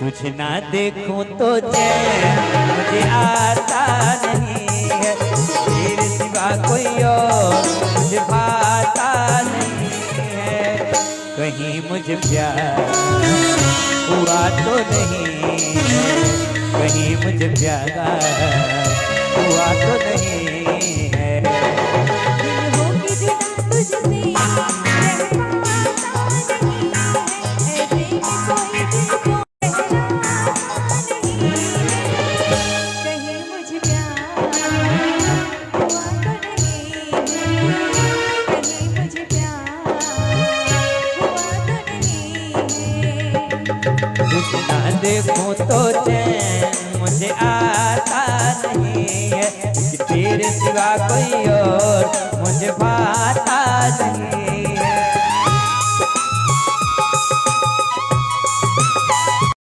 तुझे ना देखूं तो चैन मुझे आता नहीं है, तेरे सिवा कोई और मुझे भाता नहीं है। कहीं मुझे प्यार हुआ तो नहीं है, कहीं मुझे प्यार हुआ तो नहीं है। होगी जुदा तुझसे रह पाता नहीं है, ऐसे में कोई दिल को ठहराता नहीं है। कहीं मुझे प्यार हुआ तो नहीं है, कहीं मुझे प्यार हुआ तो नहीं है। तुझे ना देखूं तो चैन मुझे आता नहीं है, कि तेरे सिवा कोई और मुझे भाता नहीं